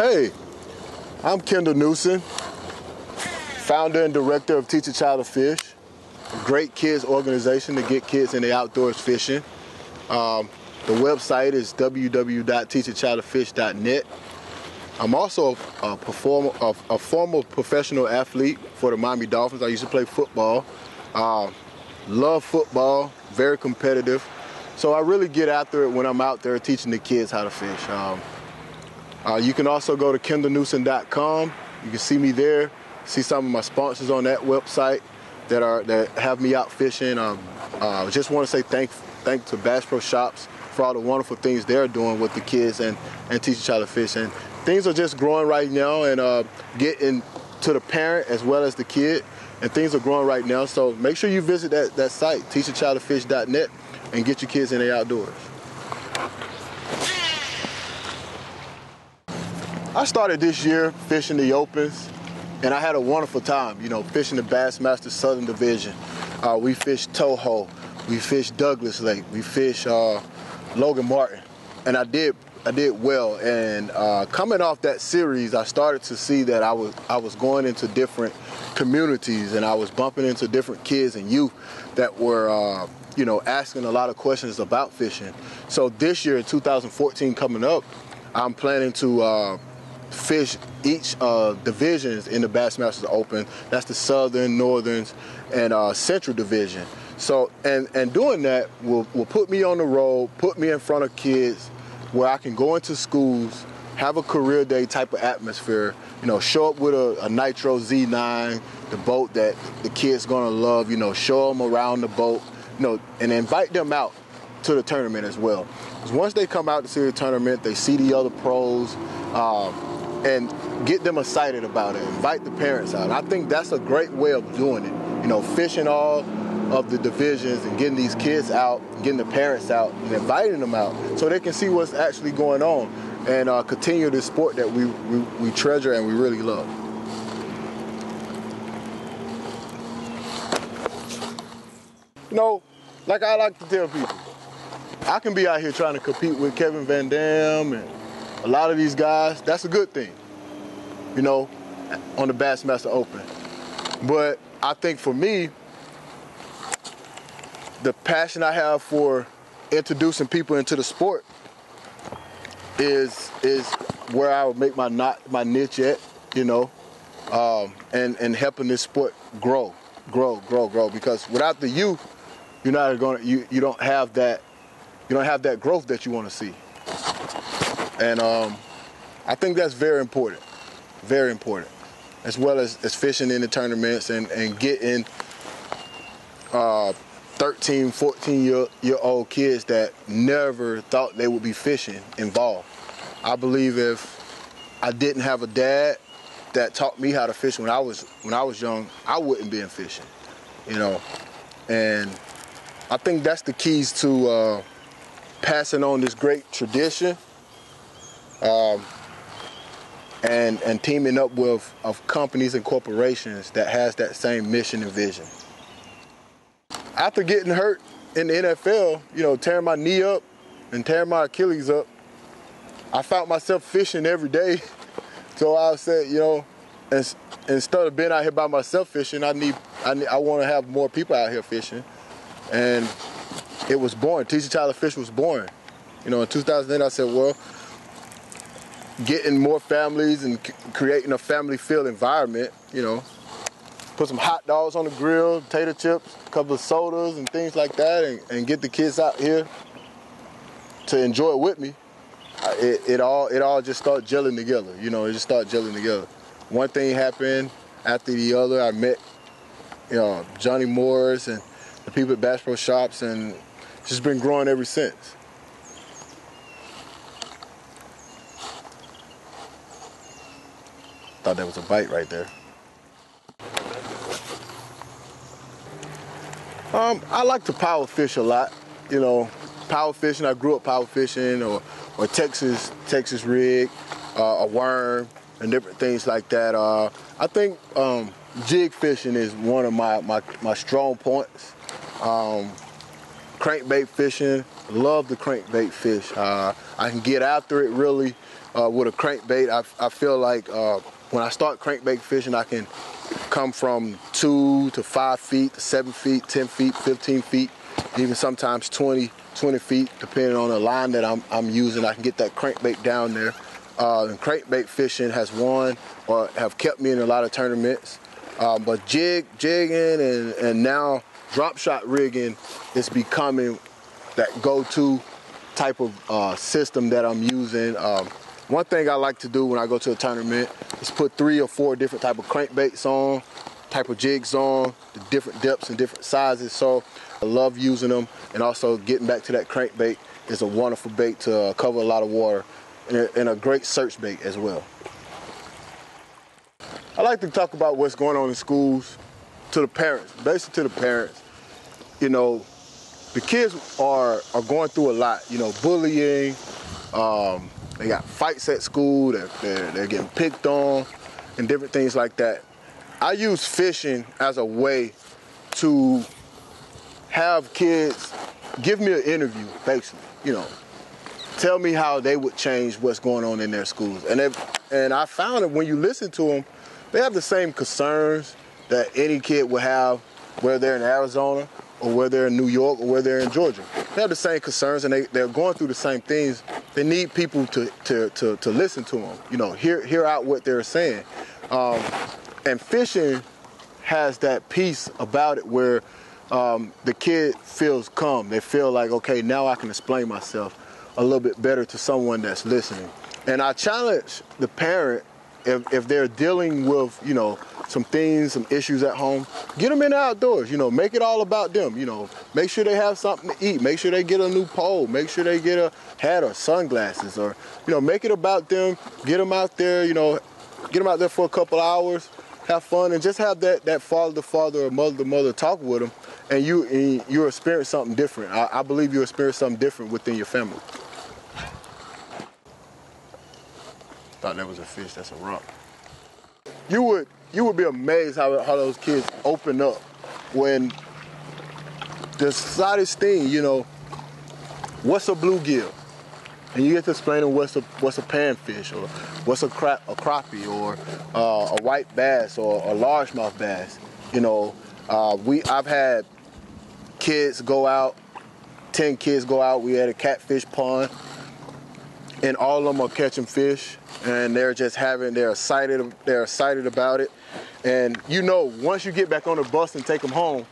Hey, I'm Kendall Newson, founder and director of Teach a Child to Fish, a great kids organization to get kids in the outdoors fishing. The website is www.teachachildtofish.net. I'm also a former professional athlete for the Miami Dolphins. I used to play football. Love football, very competitive. So I really get after it when I'm out there teaching the kids how to fish. You can also go to kendallnewson.com. You can see me there, see some of my sponsors on that website that have me out fishing. I just want to say thank to Bass Pro Shops for all the wonderful things they're doing with the kids and Teach a Child to Fish. And things are just growing right now and getting to the parent as well as the kid. And things are growing right now. So make sure you visit that site, teachachildtofish.net, and get your kids in the outdoors. I started this year fishing the Opens, and I had a wonderful time, fishing the Bassmaster Southern Division. We fished Toho, we fished Douglas Lake, we fished Logan Martin, and I did well. And coming off that series, I started to see that I was going into different communities, and I was bumping into different kids and youth that were asking a lot of questions about fishing. So this year, 2014 coming up, I'm planning to fish each divisions in the Bassmaster Open. That's the Southern, Northerns, and Central Division. So, and doing that will put me on the road, put me in front of kids where I can go into schools, have a career day type of atmosphere, show up with a Nitro Z9, the boat that the kids gonna love, show them around the boat, and invite them out to the tournament as well. Because once they come out to see the tournament, they see the other pros, and get them excited about it. Invite the parents out. And I think that's a great way of doing it. Fishing all of the divisions and getting these kids out, getting the parents out, and inviting them out so they can see what's actually going on and continue the sport that we treasure and we really love. Like I like to tell people, I can be out here trying to compete with Kevin Van Dam and a lot of these guys. That's a good thing, on the Bassmaster Open. But I think for me, the passion I have for introducing people into the sport is where I would make my niche at, and helping this sport grow. Because without the youth, you don't have that growth that you want to see. And I think that's very important, as well as fishing in the tournaments and getting 13, 14-year-old kids that never thought they would be fishing involved. I believe if I didn't have a dad that taught me how to fish when I was young, I wouldn't be in fishing, And I think that's the keys to passing on this great tradition. And teaming up with companies and corporations that has that same mission and vision. After getting hurt in the NFL, tearing my knee up and tearing my Achilles up, I found myself fishing every day. So I said, instead of being out here by myself fishing, I want to have more people out here fishing. And it was born. Teach a Child to Fish was born. In 2008, I said, well, getting more families and creating a family-filled environment, put some hot dogs on the grill, potato chips, a couple of sodas and things like that, and get the kids out here to enjoy it with me. It all just started gelling together, it just started gelling together. One thing happened after the other. I met, Johnny Morris and the people at Bass Pro Shops, and it's just been growing ever since. Thought that was a bite right there. I like to power fish a lot. Power fishing. I grew up power fishing, or Texas rig, a worm, and different things like that. I think jig fishing is one of my strong points. Crankbait fishing, love the crankbait fish. I can get after it really with a crankbait. I feel like when I start crankbait fishing, I can come from 2 to 5 feet, 7 feet, 10 feet, 15 feet, even sometimes 20 feet, depending on the line that I'm using. I can get that crankbait down there. And crankbait fishing has won or have kept me in a lot of tournaments. But jigging and now drop shot rigging is becoming that go-to type of system that I'm using. One thing I like to do when I go to a tournament is put 3 or 4 different type of crankbaits on, type of jigs on, the different depths and different sizes. So I love using them, and also getting back to that crankbait is a wonderful bait to cover a lot of water, and a great search bait as well. I like to talk about what's going on in schools to the parents, basically to the parents. You know, the kids are going through a lot, you know, bullying, they got fights at school, they're getting picked on, and different things like that. I use fishing as a way to have kids give me an interview, basically, you know, tell me how they would change what's going on in their schools. And I found that when you listen to them, they have the same concerns that any kid would have, whether they're in Arizona or whether they're in New York or whether they're in Georgia. They have the same concerns, and they're going through the same things. They need people to listen to them, you know, hear out what they're saying. And fishing has that piece about it where the kid feels calm. They feel like, okay, now I can explain myself a little bit better to someone that's listening. And I challenge the parent, if they're dealing with, you know, some things, some issues at home, get them in the outdoors, you know, make it all about them, you know, make sure they have something to eat, make sure they get a new pole, make sure they get a hat or sunglasses, or, you know, make it about them, get them out there, you know, get them out there for a couple hours, have fun, and just have that father to father or mother to mother talk with them, and you experience something different. I believe you experience something different within your family. Thought that was a fish. That's a rock. You would be amazed how those kids open up when the slightest thing, you know, what's a bluegill? And you get to explain them what's a panfish, or what's a crappie, or a white bass, or a largemouth bass. You know, I've had kids go out, 10 kids go out. We had a catfish pond, and all of them are catching fish, and they're excited about it. And you know, once you get back on the bus and take them home,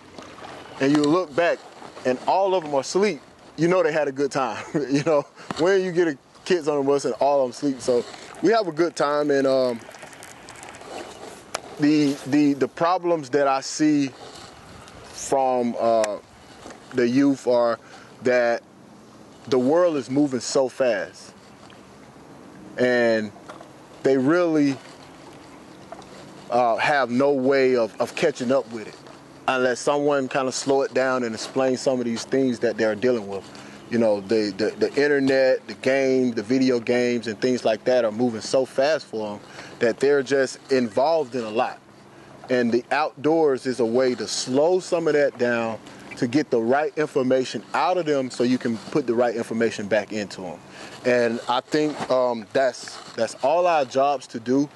and you look back, and all of them are asleep, you know they had a good time. You know, when you get kids on the bus and all of them sleep, so we have a good time. And the problems that I see from the youth are that the world is moving so fast, and they really have no way of catching up with it unless someone kind of slow it down and explain some of these things that they're dealing with. You know, the internet, the game, the video games and things like that are moving so fast for them that they're just involved in a lot. And the outdoors is a way to slow some of that down, to get the right information out of them so you can put the right information back into them. And I think that's all our jobs to do,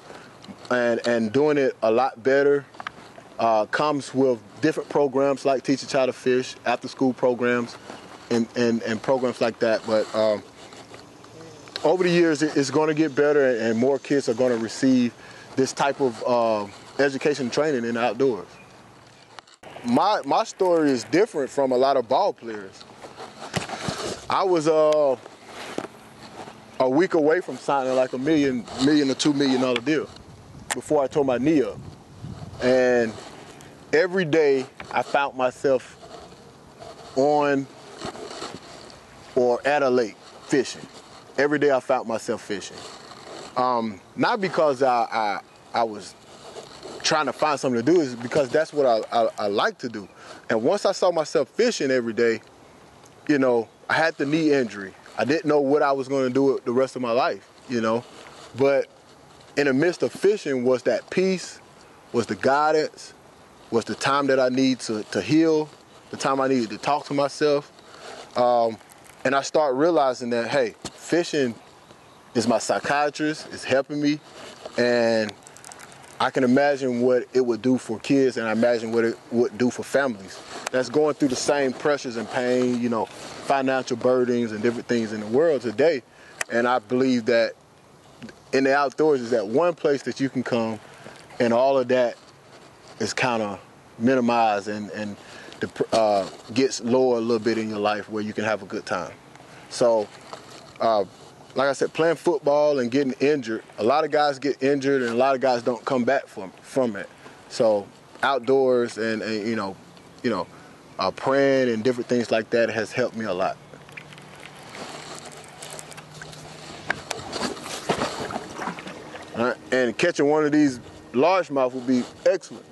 and doing it a lot better comes with different programs like Teach a Child to Fish, after school programs, and programs like that. But over the years, it's going to get better, and more kids are going to receive this type of education and training in the outdoors. My story is different from a lot of ball players. I was a week away from signing like $1 million or $2 million deal before I tore my knee up. And every day I found myself on or at a lake fishing. Every day I found myself fishing. Not because I was trying to find something to do, is because that's what I like to do. And once I saw myself fishing every day, you know, I had the knee injury. I didn't know what I was going to do the rest of my life, you know. But in the midst of fishing was that peace, was the guidance, was the time that I need to heal, the time I needed to talk to myself. And I start realizing that, hey, fishing is my psychiatrist. It's helping me, and I can imagine what it would do for kids, and I imagine what it would do for families that's going through the same pressures and pain, you know, financial burdens and different things in the world today. And I believe that in the outdoors is that one place that you can come and all of that is kind of minimized and gets lower a little bit in your life where you can have a good time. So, like I said, playing football and getting injured, a lot of guys get injured and a lot of guys don't come back from it. So outdoors and praying and different things like that has helped me a lot. And catching one of these largemouth would be excellent.